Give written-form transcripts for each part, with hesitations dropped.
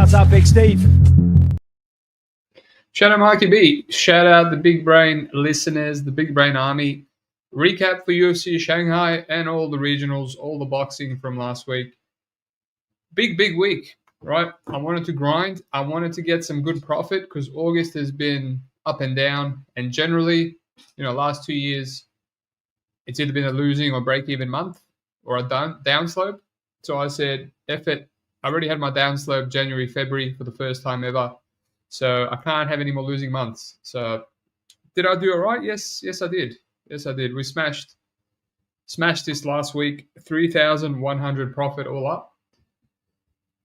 What's up, Big Steve? Shout out Mikey B. Shout out the Big Brain listeners, the Big Brain Army. Recap for UFC Shanghai and all the regionals, all the boxing from last week. Big week, right? I wanted to grind. I wanted to get some good profit because August has been up and down. And generally, last 2 years, it's either been a losing or break-even month or a downslope. So I said, F it. I already had my downslope January, February for the first time ever. So I can't have any more losing months. So did I do all right? Yes, I did. We smashed this last week. 3,100 profit all up.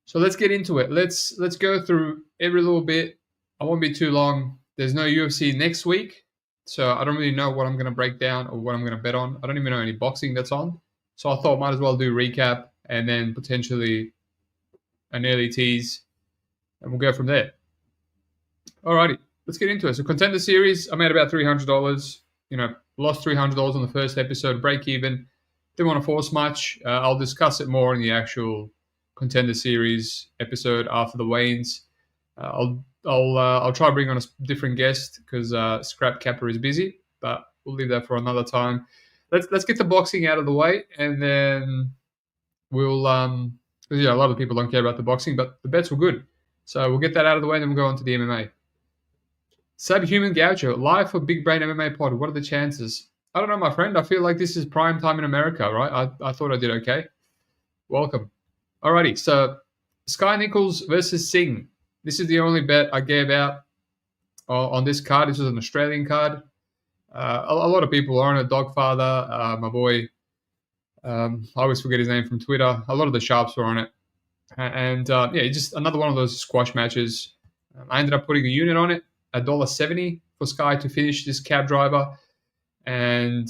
So let's get into it. Let's go through every little bit. I won't be too long. There's no UFC next week, so I don't really know what I'm going to break down or what I'm going to bet on. I don't even know any boxing that's on. So I thought might as well do recap and then potentially an early tease, and we'll go from there. Alrighty, let's get into it. So Contender Series, I made about $300. Lost $300 on the first episode, break even. Didn't want to force much. I'll discuss it more in the actual Contender Series episode after the weigh-ins. I'll try to bring on a different guest because Scrap Capper is busy, but we'll leave that for another time. Let's get the boxing out of the way, and then we'll because a lot of people don't care about the boxing, but the bets were good, so we'll get that out of the way, and then we'll go on to the MMA. Subhuman Gaucho, live for Big Brain MMA Pod. What are the chances? I don't know, my friend. I feel like this is prime time in America, right? I thought I did okay. Welcome. Alrighty, so Sky Nichols versus Singh. This is the only bet I gave out on this card. This was an Australian card. A lot of people are on it. Dogfather, my boy. I always forget his name from Twitter. A lot of the sharps were on it. And just another one of those squash matches. I ended up putting a unit on it, $1.70 for Sky to finish this cab driver. And,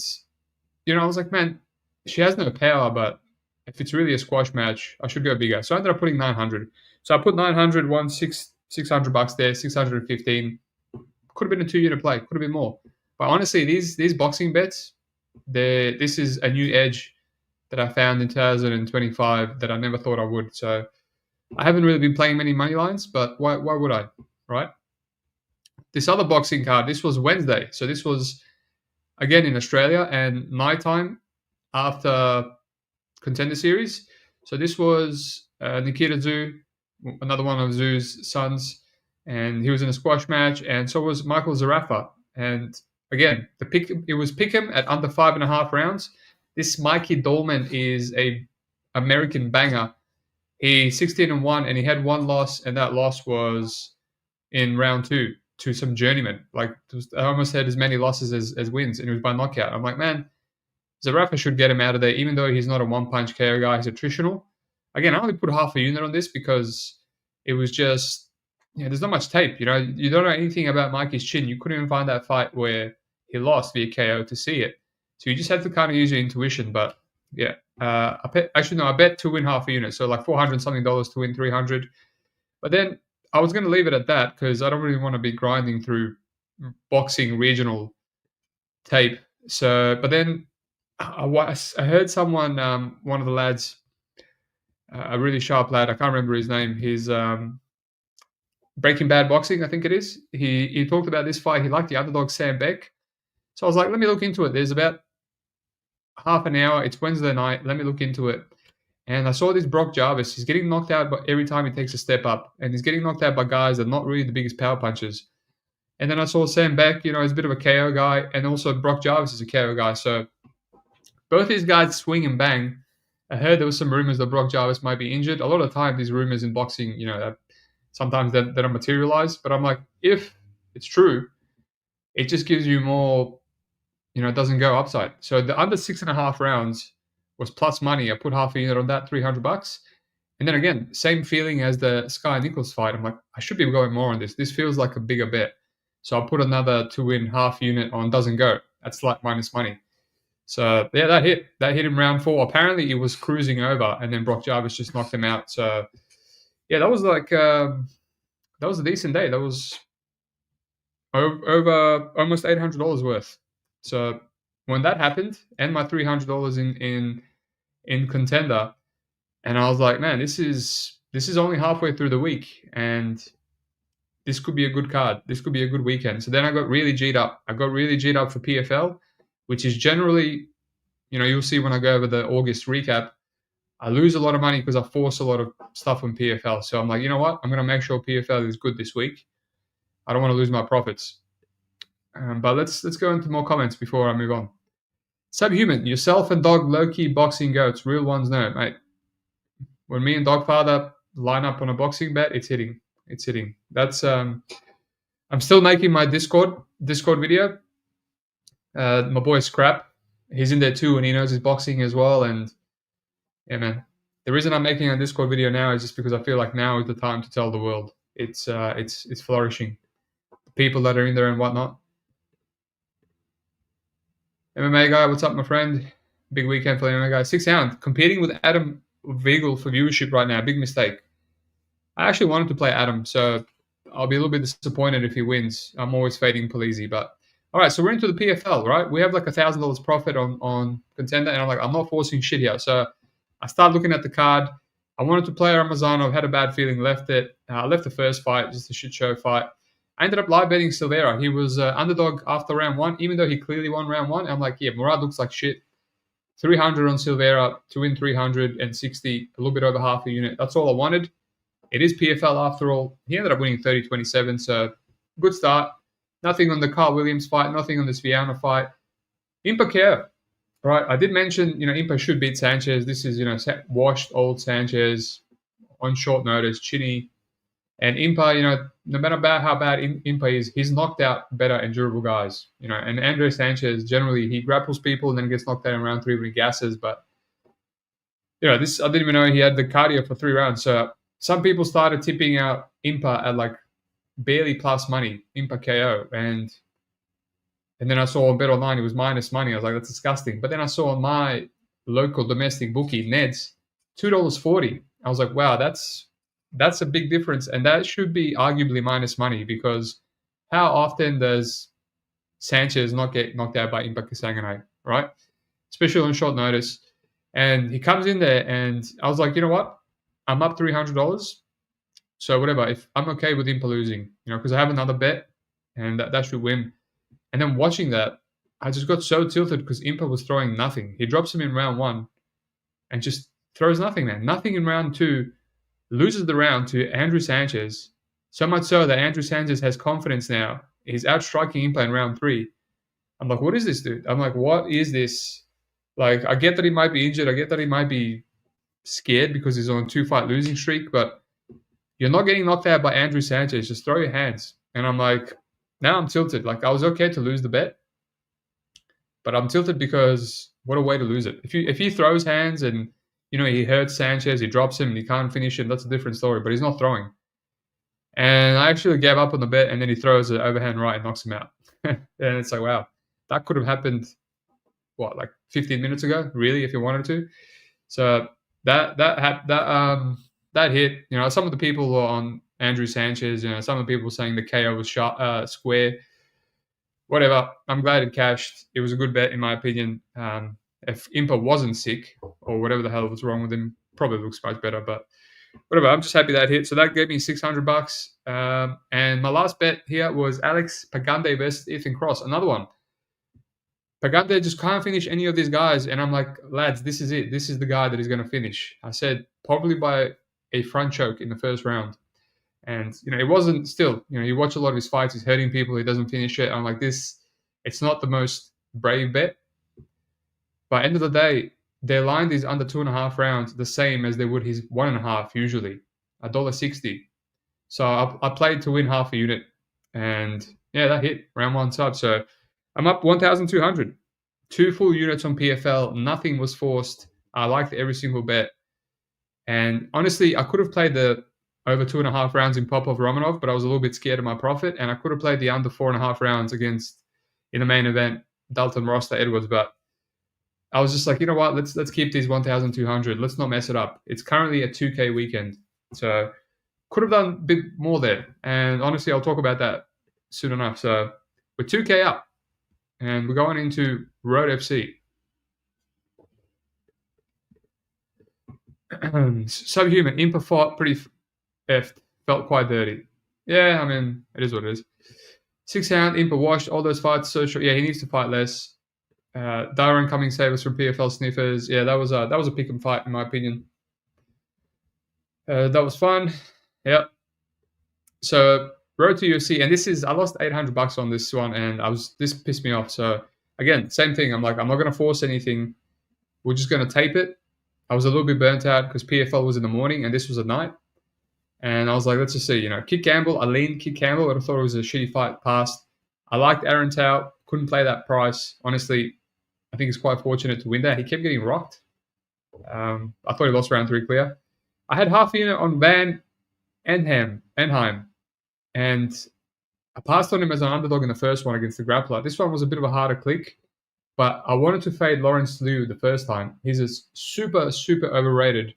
I was like, man, she has no power, but if it's really a squash match, I should go bigger. So I ended up putting 900. So I put 900, won $600 there, 615. Could have been a 2-unit play, could have been more. But honestly, these boxing bets, this is a new edge that I found in 2025 that I never thought I would. So I haven't really been playing many money lines, but why would I, right? This other boxing card, this was Wednesday. So this was, again, in Australia and nighttime after Contender Series. So this was Nikita Zhu, another one of Zhu's sons, and he was in a squash match, and so was Michael Zarafa. And again, it was pick'em at under 5.5 rounds. This Mikey Dolman is a American banger. He's 16-1, and he had one loss, and that loss was in round 2 to some journeyman. Like, I almost had as many losses as wins, and it was by knockout. I'm like, man, Zarafa should get him out of there, even though he's not a one-punch KO guy. He's attritional. Again, I only put half a unit on this because it was just, there's not much tape. You don't know anything about Mikey's chin. You couldn't even find that fight where he lost via KO to see it. So you just have to kind of use your intuition. But yeah, I bet to win half a unit. So like $400 something to win 300. But then I was going to leave it at that because I don't really want to be grinding through boxing regional tape. So, but then I heard someone, one of the lads, a really sharp lad, I can't remember his name. He's Breaking Bad Boxing, I think it is. He talked about this fight. He liked the underdog Sam Beck. So I was like, let me look into it. There's about half an hour. It's Wednesday night. Let me look into it. And I saw this Brock Jarvis. He's getting knocked out every time he takes a step up. And he's getting knocked out by guys that are not really the biggest power punchers. And then I saw Sam Beck, he's a bit of a KO guy. And also Brock Jarvis is a KO guy. So both these guys swing and bang. I heard there was some rumors that Brock Jarvis might be injured. A lot of the time, these rumors in boxing, sometimes they don't materialize. But I'm like, if it's true, it just gives you more, it doesn't go upside. So the under 6.5 rounds was plus money. I put half a unit on that, $300. And then again, same feeling as the Sky Nichols fight. I'm like, I should be going more on this. This feels like a bigger bet. So I put another to win half unit on doesn't go. That's like minus money. So yeah, that hit in round 4. Apparently it was cruising over, and then Brock Jarvis just knocked him out. So yeah, that was like that was a decent day. That was over almost $800 worth. So when that happened, and my $300 in Contender, and I was like, man, this is this is only halfway through the week, and this could be a good card. This could be a good weekend. So then I got really G'd up. I got really G'd up for PFL, which is generally, you'll see when I go over the August recap, I lose a lot of money because I force a lot of stuff on PFL. So I'm like, you know what? I'm going to make sure PFL is good this week. I don't want to lose my profits. But let's go into more comments before I move on. Subhuman, yourself and Dog low-key boxing goats. Real ones know, mate. When me and Dogfather line up on a boxing bet, it's hitting. It's hitting. That's I'm still making my Discord video. My boy Scrap, he's in there too, and he knows his boxing as well. And yeah, man, the reason I'm making a Discord video now is just because I feel like now is the time to tell the world. It's flourishing. The people that are in there and whatnot. MMA guy, what's up, my friend? Big weekend for the MMA guy. 6 Hound competing with Adam Vigel for viewership right now. Big mistake. I actually wanted to play Adam, so I'll be a little bit disappointed if he wins. I'm always fading Polizzi, but all right. So we're into the PFL, right? We have like $1,000 profit on contender, and I'm not forcing shit here. So I started looking at the card. I wanted to play Ramazanov. Had a bad feeling. Left it. I left the first fight, just a shit show fight. I ended up live betting Silveira. He was underdog after round one, even though he clearly won round one. I'm like, yeah, Murad looks like shit. 300 on Silveira to win 360, a little bit over half a unit. That's all I wanted. It is PFL after all. He ended up winning 30-27, so good start. Nothing on the Carl Williams fight, nothing on the Sviana fight. Impa care. Right, I did mention, Impa should beat Sanchez. This is, washed old Sanchez on short notice, chinny. And Impa, no matter how bad Impa is, he's knocked out better and durable guys. And Andre Sanchez, generally, he grapples people and then gets knocked out in round 3 when he gasses. But, this I didn't even know he had the cardio for 3 rounds. So some people started tipping out Impa at like barely plus money, Impa KO. And then I saw on Bet Online, it was minus money. I was like, that's disgusting. But then I saw on my local domestic bookie, Ned's, $2.40. I was like, wow, that's a big difference. And that should be arguably minus money, because how often does Sanchez not get knocked out by Impa Kasanganay, right? Especially on short notice. And he comes in there, and I was like, you know what? I'm up $300. So whatever, if I'm okay with Impa losing, because I have another bet, and that should win. And then watching that, I just got so tilted because Impa was throwing nothing. He drops him in round 1 and just throws nothing, man. Nothing in round 2. Loses the round to Andrew Sanchez. So much so that Andrew Sanchez has confidence now. He's outstriking Impa in round 3. I'm like, what is this, dude? I'm like, what is this? Like, I get that he might be injured. I get that he might be scared because he's on a 2-fight losing streak. But you're not getting knocked out by Andrew Sanchez. Just throw your hands. And I'm like, now I'm tilted. Like, I was okay to lose the bet, but I'm tilted because what a way to lose it. If he throws hands and he hurts Sanchez, he drops him, and he can't finish him, that's a different story. But he's not throwing. And I actually gave up on the bet, and then he throws an overhand right and knocks him out. And it's like, wow, that could have happened. What, like 15 minutes ago? Really, if you wanted to. So that hit. Some of the people on Andrew Sanchez, some of the people saying the KO was square. Whatever. I'm glad it cashed. It was a good bet, in my opinion. If Impa wasn't sick or whatever the hell was wrong with him, probably looks much better. But whatever. I'm just happy that hit. So that gave me $600. And my last bet here was Alex Pagande versus Ethan Cross. Another one. Pagande just can't finish any of these guys. And I'm like, lads, this is it. This is the guy that is going to finish. I said probably by a front choke in the first round. And, it wasn't still, you watch a lot of his fights, he's hurting people, he doesn't finish it. I'm like, this, it's not the most brave bet. But end of the day, their line is under 2.5 rounds, the same as they would his 1.5 usually, $1.60. So I played to win half a unit. And yeah, that hit round 1 sub. So I'm up 1,200. 2 full units on PFL. Nothing was forced. I liked every single bet. And honestly, I could have played the over 2.5 rounds in Popov Romanov, but I was a little bit scared of my profit, and I could have played the under 4.5 rounds against, in the main event, Dalton Rosta Edwards, but I was just like, you know what, let's keep these 1,200. Let's not mess it up. It's currently a 2K weekend, so could have done a bit more there. And honestly, I'll talk about that soon enough. So we're 2K up, and we're going into Road FC. Subhuman, Impa fought pretty effed. Felt quite dirty. Yeah, I mean, it is what it is. 6 round, Impa washed, all those fights so short. Yeah, he needs to fight less. Darren coming savers from PFL Sniffers. Yeah, that was a pick and fight in my opinion. That was fun. Yep. So road to UFC, and I lost $800 on this one, and this pissed me off. So again, same thing. I'm like, I'm not gonna force anything. We're just gonna tape it. I was a little bit burnt out because PFL was in the morning and this was at night. And I was like, let's just see, Kid Campbell, I leaned Kid Campbell, but I thought it was a shitty fight past. I liked Aaron Tao, couldn't play that price. Honestly, I think it's quite fortunate to win that. He kept getting rocked. I thought he lost round 3 clear. I had half a unit on Van Enheim, and I passed on him as an underdog in the first one against the grappler. This one was a bit of a harder click, but I wanted to fade Lawrence Liu the first time. He's a super, super overrated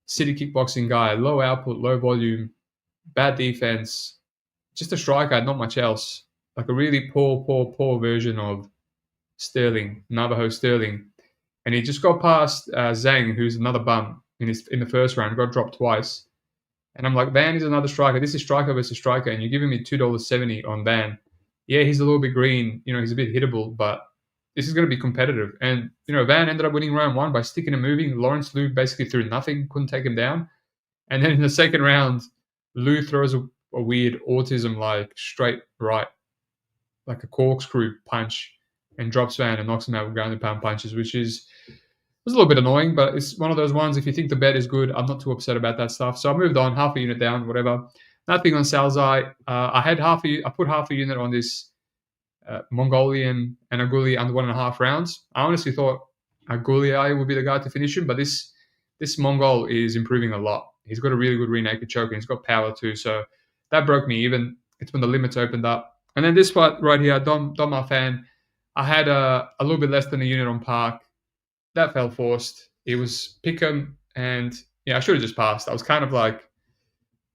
city kickboxing guy. Low output, low volume, bad defense. Just a striker, not much else. Like a really poor version of Sterling, Navajo Sterling. And he just got past Zhang, who's another bum in the first round, got dropped twice. And I'm like, Van is another striker. This is striker versus striker, and you're giving me $2.70 on Van. Yeah, he's a little bit green. He's a bit hittable, but this is going to be competitive. And, Van ended up winning round 1 by sticking and moving. Lawrence Liu basically threw nothing, couldn't take him down. And then in the second round, Liu throws a weird autism-like straight right, like a corkscrew punch, and drops Van and knocks him out with ground and pound punches, which was a little bit annoying, but it's one of those ones, if you think the bet is good, I'm not too upset about that stuff. So I moved on, half a unit down, whatever. Nothing on Salzai. I put half a unit on this Mongolian and Aguli under 1.5 rounds. I honestly thought Aguli would be the guy to finish him, but this Mongol is improving a lot. He's got a really good rear naked choke, and he's got power too. So that broke me even. It's when the limits opened up. And then this fight right here, Dom Fan, I had a little bit less than a unit on Park. That fell forced. It was Pick'em, and I should have just passed. I was kind of like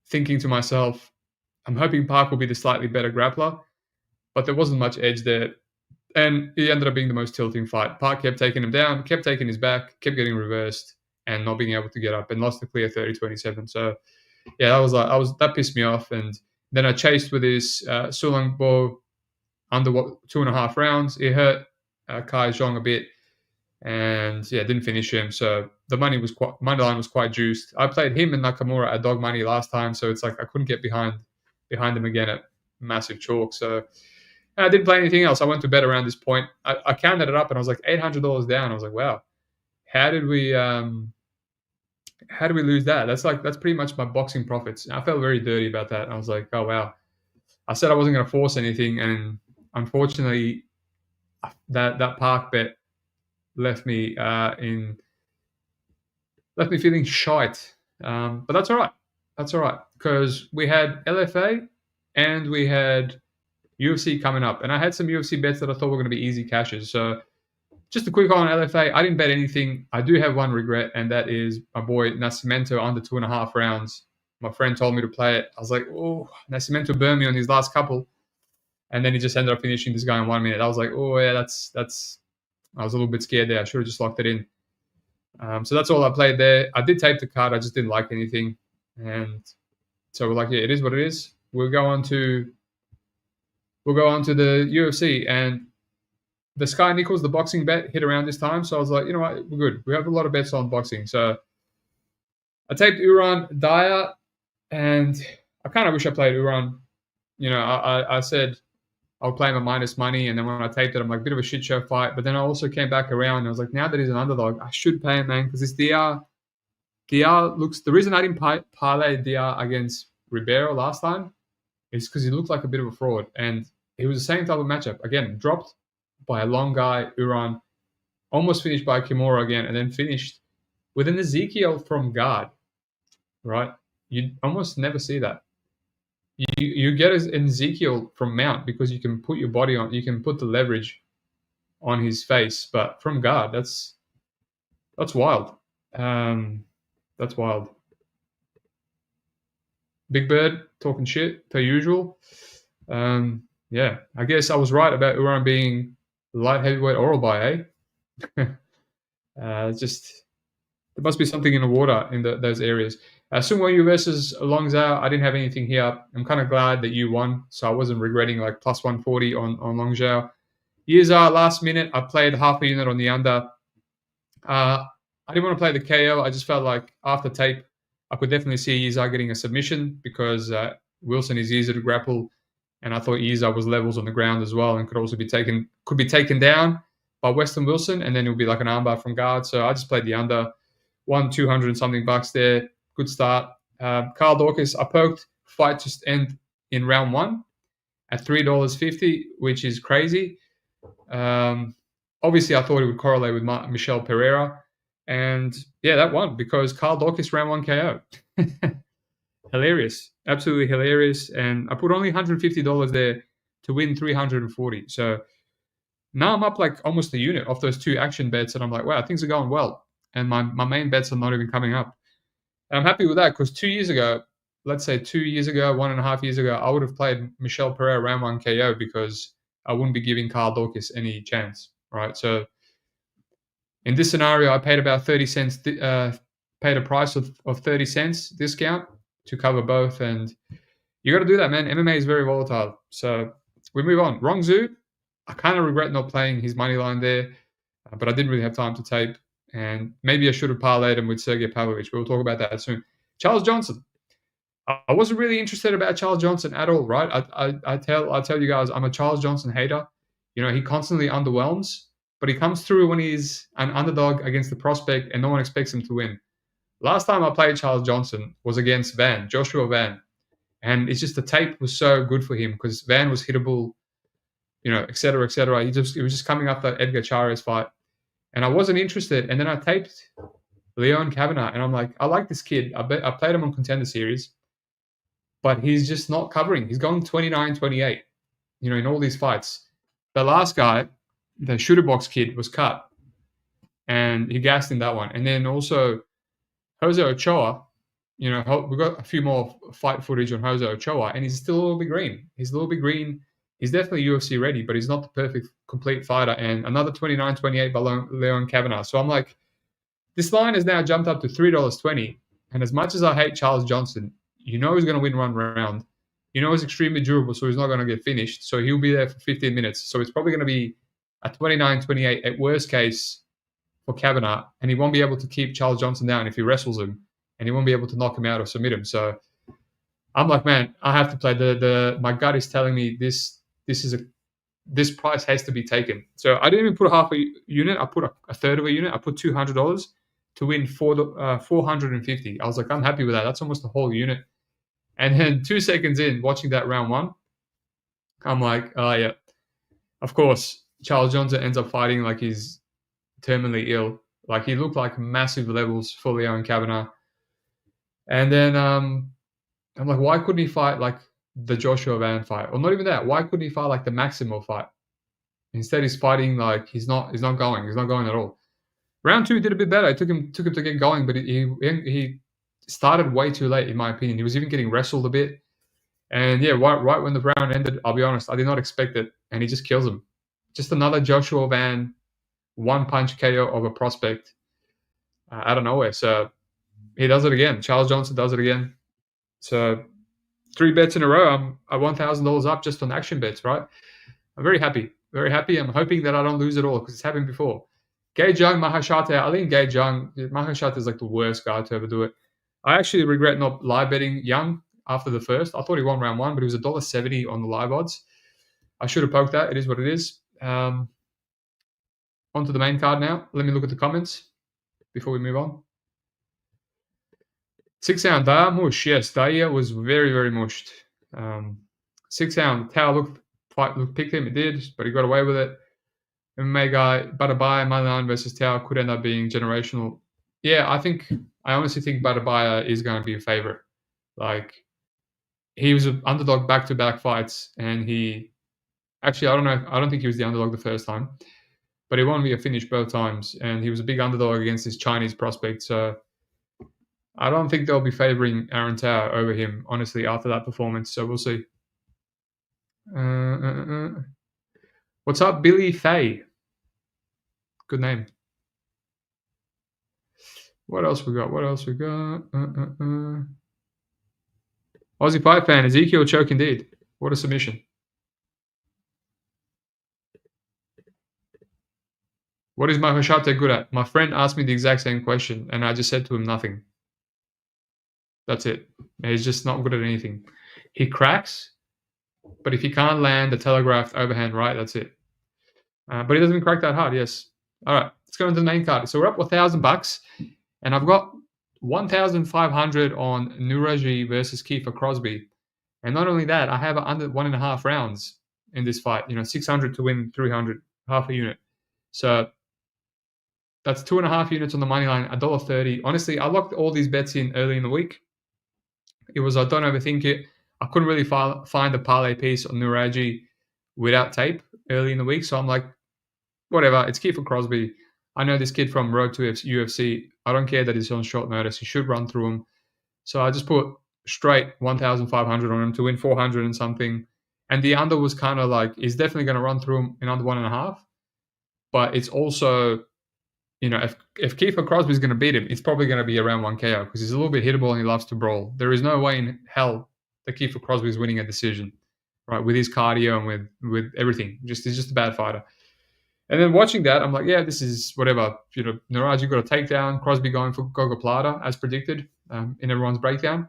thinking to myself, I'm hoping Park will be the slightly better grappler, but there wasn't much edge there. And it ended up being the most tilting fight. Park kept taking him down, kept taking his back, kept getting reversed, and not being able to get up, and lost the clear 30-27. So yeah, that pissed me off. And then I chased with his Sulang Bo under 2.5 rounds. It hurt Kai Zhong a bit. And didn't finish him. So the money line was quite juiced. I played him and Nakamura at dog money last time, so it's like I couldn't get behind him again at massive chalk. So I didn't play anything else. I went to bed around this point. I counted it up, and I was like $800 down. I was like, wow, how did we lose that? That's pretty much my boxing profits. I felt very dirty about that. I was like, oh wow. I said I wasn't going to force anything, and unfortunately, that Park bet left me feeling shite. But that's all right. That's all right, because we had LFA and we had UFC coming up, and I had some UFC bets that I thought were going to be easy cashes. So just a quick on LFA. I didn't bet anything. I do have one regret, and that is my boy Nascimento under 2.5 rounds. My friend told me to play it. I was like, oh, Nascimento burned me on his last couple, and then he just ended up finishing this guy in 1 minute. I was like, oh yeah, that's. I was a little bit scared there. I should have just locked it in. So that's all I played there. I did tape the card. I just didn't like anything. And so we're like, yeah, it is what it is. We'll go on to the UFC. And the Sky Nichols, the boxing bet, hit around this time. So I was like, you know what? We're good. We have a lot of bets on boxing. So I taped Uran Dyer, and I kind of wish I played Uran. I said I'll play my minus money, and then when I taped it, I'm like, bit of a shit show fight. But then I also came back around, and I was like, now that he's an underdog, I should pay him, man, because this DR looks. The reason I didn't parlay DR against Ribeiro last time is because he looked like a bit of a fraud, and it was the same type of matchup. Again, dropped by a long guy, Uran, almost finished by Kimura again, and then finished with an Ezekiel from guard. Right? You almost never see that. You get an Ezekiel from mount because you can put your body on, you can put the leverage on his face, but from guard, that's wild. That's wild. Big Bird talking shit per usual. Yeah, I guess I was right about Uran being light heavyweight oral by, eh? Just there must be something in the water in those areas. Sung Won versus Long Zhao. I didn't have anything here. I'm kind of glad that you won, so I wasn't regretting like plus 140 on Long Zhao. Yizar, last minute, I played half a unit on the under. I didn't want to play the KO. I just felt like after tape, I could definitely see Yizar getting a submission because Wilson is easier to grapple, and I thought Yizar was levels on the ground as well and could also be taken down by Weston Wilson, and then it would be like an armbar from guard. So I just played the under, won 200 and something bucks there. Good start. Carl Dawkins, I poked. Fight just end in round 1 at $3.50, which is crazy. Obviously, I thought it would correlate with Michelle Pereira. And yeah, that won because Carl Dawkins round 1 KO. Hilarious. Absolutely hilarious. And I put only $150 there to win 340. So now I'm up like almost a unit off those 2 action bets. And I'm like, wow, things are going well. And my main bets are not even coming up. And I'm happy with that because 2 years ago, let's say 2 years ago, 1.5 years ago, I would have played Michelle Pereira round 1 KO because I wouldn't be giving Carl Dawkins any chance, right? So in this scenario, I paid about 30 cents, paid a price of 30 cents discount to cover both. And you got to do that, man. MMA is very volatile. So we move on. Rong Zhu, I kind of regret not playing his money line there, but I didn't really have time to tape. And maybe I should have parlayed him with Sergey Pavlovich. We'll talk about that soon. Charles Johnson. I wasn't really interested about Charles Johnson at all, right? I tell you guys, I'm a Charles Johnson hater. You know, he constantly underwhelms, but he comes through when he's an underdog against the prospect and no one expects him to win. Last time I played Charles Johnson was against Joshua Van. And it's just the tape was so good for him because Van was hittable, you know, et cetera, et cetera. It was just coming up that Edgar Chairez fight. And I wasn't interested. And then I taped Leon Kavanagh, and I'm like, I like this kid. I played him on Contender Series, but he's just not covering. He's going 29-28, you know, in all these fights. The last guy, the shooter box kid, was cut, and he gassed in that one. And then also Jose Ochoa, you know, we've got a few more fight footage on Jose Ochoa, and he's still a little bit green. He's a little bit green. He's definitely UFC ready, but he's not the perfect, complete fighter. And another 29-28 by Leon Kavanagh. So I'm like, this line has now jumped up to $3.20. And as much as I hate Charles Johnson, you know he's going to win one round. You know he's extremely durable, so he's not going to get finished. So he'll be there for 15 minutes. So it's probably going to be a 29-28 at worst case for Kavanagh, and he won't be able to keep Charles Johnson down if he wrestles him, and he won't be able to knock him out or submit him. So I'm like, man, I have to play. My gut is telling me this price has to be taken. So I didn't even put a half a unit. I put a third of a unit. I put $200 to win 450. I was like, I'm happy with that. That's almost a whole unit. And then 2 seconds in, watching that round 1, I'm like, oh yeah, of course, Charles Johnson ends up fighting like he's terminally ill. Like he looked like massive levels for Leon Kavanagh. And then I'm like, why couldn't he fight like the Joshua Van fight? Or not even that. Why couldn't he fight like the Maximo fight? Instead, he's fighting like he's not going. He's not going at all. Round 2 did a bit better. It took him to get going, but he started way too late, in my opinion. He was even getting wrestled a bit. And yeah, right when the round ended, I'll be honest, I did not expect it. And he just kills him. Just another Joshua Van one-punch KO of a prospect out of nowhere. So he does it again. Charles Johnson does it again. So 3 bets in a row. I'm at $1,000 up just on action bets, right? I'm very happy. Very happy. I'm hoping that I don't lose it all because it's happened before. Gage Young, Mahashate. I think Gage Young, Mahashate is like the worst guy to ever do it. I actually regret not live betting Young after the first. I thought he won round 1, but it was $1.70 on the live odds. I should have poked that. It is what it is. On to the main card now. Let me look at the comments before we move on. 6 round Daya mush. Yes, Daya was very, very mushed. 6 round Tao picked him. It did, but he got away with it. MMA guy, Butterby, Milan versus Tao could end up being generational. Yeah, I honestly think Butterby is going to be a favorite. Like, he was an underdog back-to-back fights, and I don't think he was the underdog the first time, but he won via finish both times, and he was a big underdog against this Chinese prospect, so I don't think they'll be favoring Aaron Tao over him, honestly, after that performance, so we'll see. What's up, Billy Fay? Good name. What else we got? Aussie Fight Fan, Ezekiel choke indeed. What a submission. What is Mahashate good at? My friend asked me the exact same question, and I just said to him nothing. That's it. He's just not good at anything. He cracks, but if he can't land the telegraphed overhand right, that's it. But he doesn't crack that hard, yes. All right, let's go into the main card. So we're up $1,000, and I've got 1,500 on Nuraji versus Kiefer Crosby. And not only that, I have under 1.5 rounds in this fight. 600 to win 300, half a unit. So that's 2.5 units on the money line, $1.30. Honestly, I locked all these bets in early in the week. It was I don't overthink it. I couldn't really find a parlay piece on Nuraji without tape early in the week. So I'm like, whatever, it's Kiefer Crosby. I know this kid from Road to UFC. I don't care that he's on short notice. He should run through him. So I just put straight 1,500 on him to win 400 and something. And the under was kind of like, he's definitely going to run through him in under 1.5. But it's also, if Kiefer Crosby is going to beat him, it's probably going to be around 1 KO because he's a little bit hittable and he loves to brawl. There is no way in hell that Kiefer Crosby is winning a decision, right? With his cardio and with everything. He's just a bad fighter. And then watching that, I'm like, yeah, this is whatever. Naraji got a takedown, Crosby going for Goga Plata as predicted in everyone's breakdown.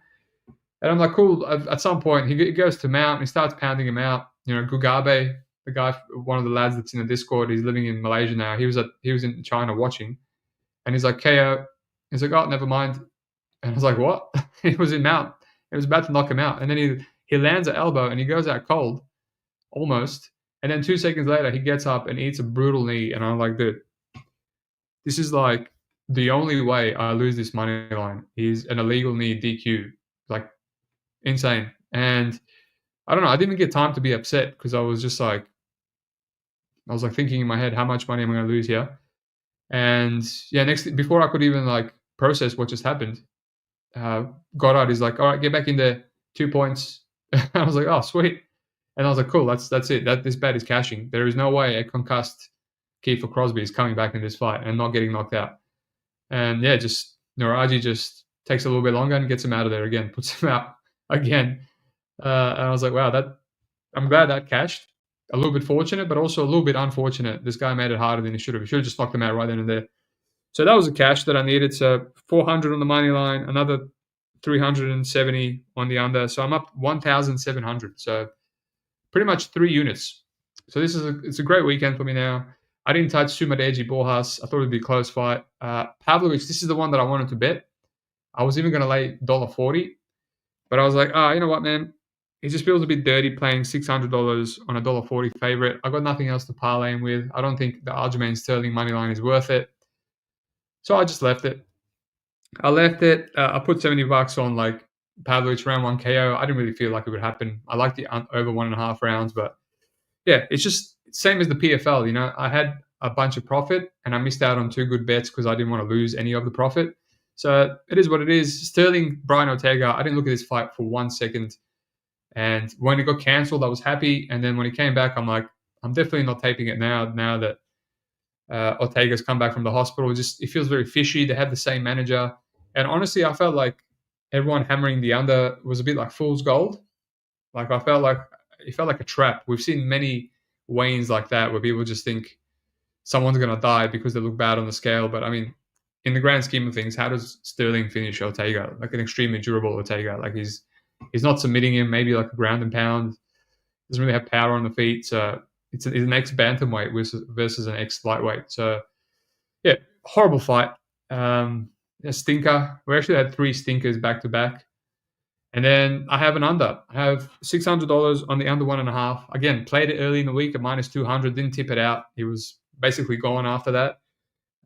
And I'm like, cool. At some point, he goes to mount and he starts pounding him out. Gugabe, the guy, one of the lads that's in the Discord, he's living in Malaysia now. He was in China watching, and he's like, KO. He's like, oh, never mind. And I was like, what? He was in mount. It was about to knock him out, and then he lands an elbow and he goes out cold, almost. And then 2 seconds later, he gets up and eats a brutal knee. And I'm like, dude, this is like the only way I lose this money line is an illegal knee DQ. Like, insane. And I don't know. I didn't get time to be upset because I was thinking in my head, how much money am I going to lose here? And yeah, before I could even like process what just happened, Goddard is like, all right, get back in there, 2 points. I was like, oh, sweet. And I was like, cool, that's it. This bet is cashing. There is no way a concussed Kiefer Crosby is coming back in this fight and not getting knocked out. And yeah, just Naraji just takes a little bit longer and gets him out of there again, puts him out again. And I was like, wow, I'm glad that cashed. A little bit fortunate, but also a little bit unfortunate. This guy made it harder than he should have. He should have just knocked him out right then and there. So that was a cash that I needed. So 400 on the money line, another 370 on the under. So I'm up 1,700. So pretty much 3 units. So it's a great weekend for me now. I didn't touch Sumadeji Borjas. I thought it'd be a close fight. Pavlovich, this is the one that I wanted to bet. I was even going to lay $1.40, but I was like, you know what, man? It just feels a bit dirty playing $600 on a $1.40 favorite. I got nothing else to parlay him with. I don't think the Aljamain Sterling money line is worth it. So I just left it. I put $70 on like Pavlovich round 1 KO. I didn't really feel like it would happen. I like the over 1.5 rounds, but yeah, it's just same as the PFL. I had a bunch of profit and I missed out on 2 good bets because I didn't want to lose any of the profit. So it is what it is. Sterling, Brian Ortega, I didn't look at this fight for 1 second. And when it got cancelled, I was happy. And then when it came back, I'm like, I'm definitely not taping it now that Ortega's come back from the hospital. It feels very fishy. They have the same manager. And honestly, I felt like everyone hammering the under was a bit like fool's gold. Like it felt like a trap. We've seen many weigh-ins like that where people just think someone's going to die because they look bad on the scale. But I mean, in the grand scheme of things, how does Sterling finish Ortega? Like an extremely durable Ortega. Like he's not submitting him, maybe like a ground and pound. Doesn't really have power on the feet. So it's an ex-bantamweight versus an ex-lightweight. So yeah, horrible fight. A stinker. We actually had 3 stinkers back-to-back. And then I have an under. I have $600 on the under 1.5. Again, played it early in the week at -200. Didn't tip it out. It was basically gone after that.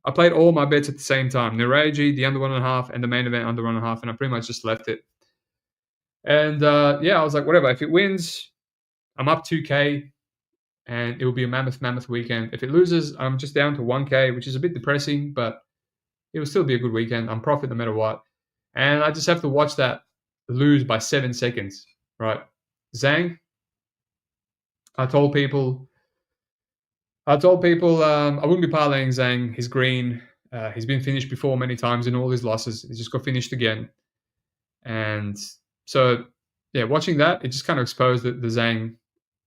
I played all my bets at the same time. Niraji, the under 1.5, and the main event under 1.5. And I pretty much just left it. And I was like, whatever. If it wins, I'm up 2K. And it will be a mammoth weekend. If it loses, I'm just down to 1K, which is a bit depressing, but it will still be a good weekend. I'm profit no matter what. And I just have to watch that lose by 7 seconds, right? Zhang, I told people I wouldn't be parlaying Zhang. He's green. He's been finished before many times in all his losses. He just got finished again. And so, yeah, watching that, it just kind of exposed that the Zhang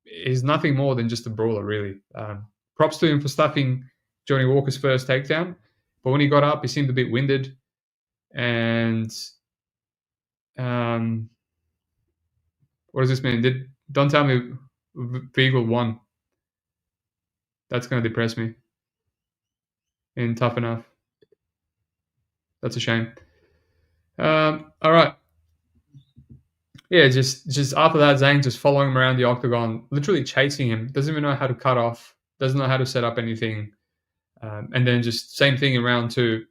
is nothing more than just a brawler, really. Props to him for stuffing Johnny Walker's first takedown. But when he got up, he seemed a bit winded. And what does this mean? Don't tell me Beagle won. That's going to depress me in Tough Enough. That's a shame. All right. Yeah, just after that, Zhang just following him around the octagon, literally chasing him. Doesn't even know how to cut off. Doesn't know how to set up anything. And then just same thing in round two.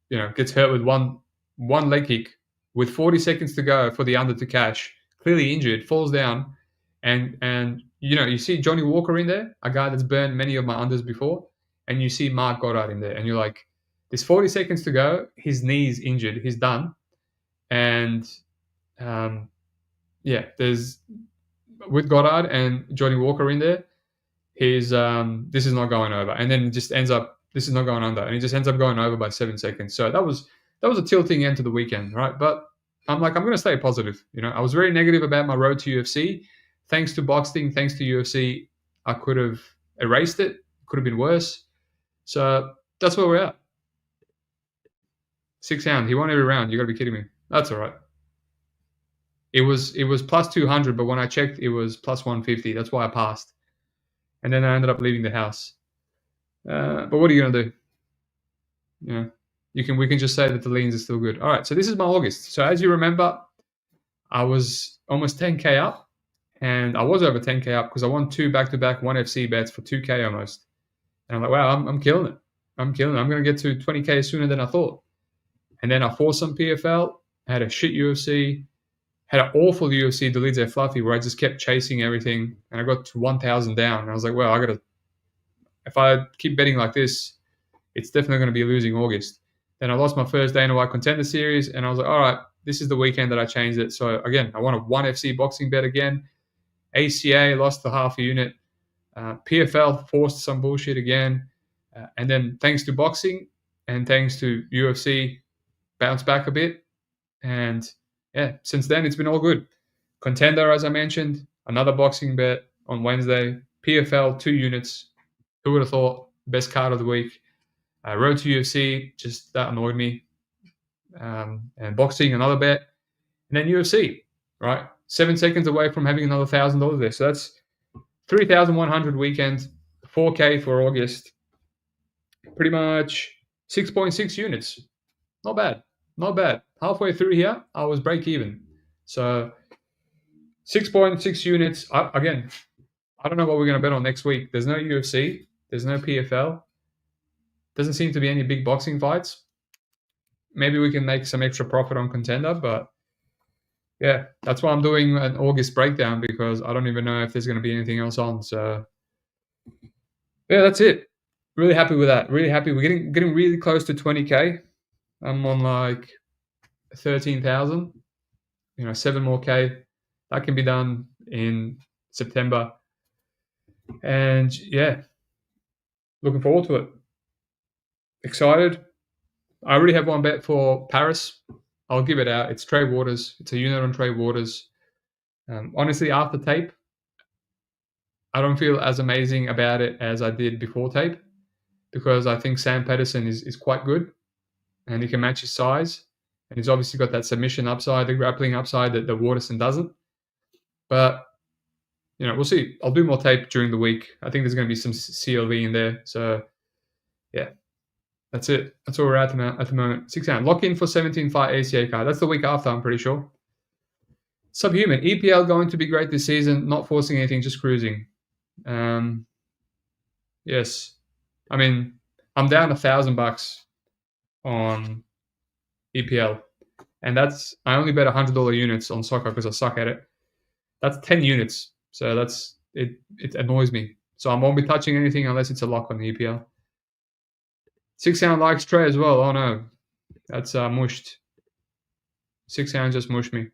Gets hurt with one leg kick with 40 seconds to go for the under to cash. Clearly injured, falls down, and you see Johnny Walker in there, a guy that's burned many of my unders before, and you see Mark Goddard in there, and you're like, there's 40 seconds to go. His knee's injured. He's done, and there's with Goddard and Johnny Walker in there. He's this is not going over, and then it just ends up this is not going under, and he just ends up going over by 7 seconds. So that was a tilting end to the weekend, right? But I'm going to stay positive. I was very negative about my road to UFC. Thanks to boxing, thanks to UFC, I could have erased it. Could have been worse. So that's where we're at. 6 rounds. He won every round. You got to be kidding me. That's all right. It was plus 200, but when I checked, it was plus 150. That's why I passed. And then I ended up leaving the house. But what are you gonna do? We can just say that the leans are still good. All right, so this is my August. So as you remember, I was almost 10K up, and I was over 10K up because I won 2 back-to-back 1FC bets for 2K almost. And I'm like, wow, I'm killing it. I'm gonna get to 20K sooner than I thought. And then I forced some PFL, had a shit UFC, had an awful UFC Delize Fluffy where I just kept chasing everything, and I got to 1,000 down. And I was like, well, if I keep betting like this, it's definitely going to be a losing August. Then I lost my first Dana White Contender Series, and I was like, all right, this is the weekend that I changed it. So again, I won a 1FC boxing bet again. ACA lost the half a unit. PFL forced some bullshit again. And then thanks to boxing and thanks to UFC, bounced back a bit. And yeah, since then, it's been all good. Contender, as I mentioned, another boxing bet on Wednesday. PFL, 2 units. Who would have thought? Best card of the week. Road to UFC, just that annoyed me. And boxing, another bet. And then UFC, right? 7 seconds away from having another $1,000 there. So that's 3,100 weekend, 4K for August. Pretty much 6.6 units. Not bad. Not bad. Halfway through here, I was break even. So 6.6 units. Again, I don't know what we're going to bet on next week. There's no UFC. There's no PFL. Doesn't seem to be any big boxing fights. Maybe we can make some extra profit on Contender, but yeah, that's why I'm doing an August breakdown, because I don't even know if there's going to be anything else on. So yeah, that's it. Really happy with that. Really happy. We're getting really close to 20K. I'm on like 13,000. 7 more K. That can be done in September. And yeah, looking forward to it. Excited. I already have one bet for Paris. I'll give it out. It's Trey Waters. It's a unit on Trey Waters. Honestly, after tape, I don't feel as amazing about it as I did before tape, because I think Sam Patterson is quite good and he can match his size. And he's obviously got that submission upside, the grappling upside that Waterson doesn't. But, we'll see. I'll do more tape during the week. I think there's going to be some CLV in there. So, yeah, that's it. That's where we're at the moment. 6 round. Lock in for 17 fight ACA card. That's the week after, I'm pretty sure. Subhuman. EPL going to be great this season. Not forcing anything, just cruising. Yes. I mean, I'm down $1,000 on EPL. And I only bet $100 units on soccer because I suck at it. That's 10 units. So it annoys me. So I won't be touching anything unless it's a lock on the EPL. 6 round likes Trey as well. Oh no. That's mushed. 6 round just mushed me.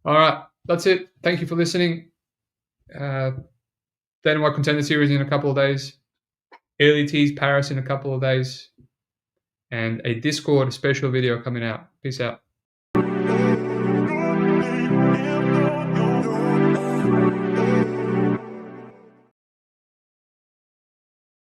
All right. That's it. Thank you for listening. Then my Contender Series in a couple of days. Early tease Paris in a couple of days. and a Discord special video coming out. Peace out.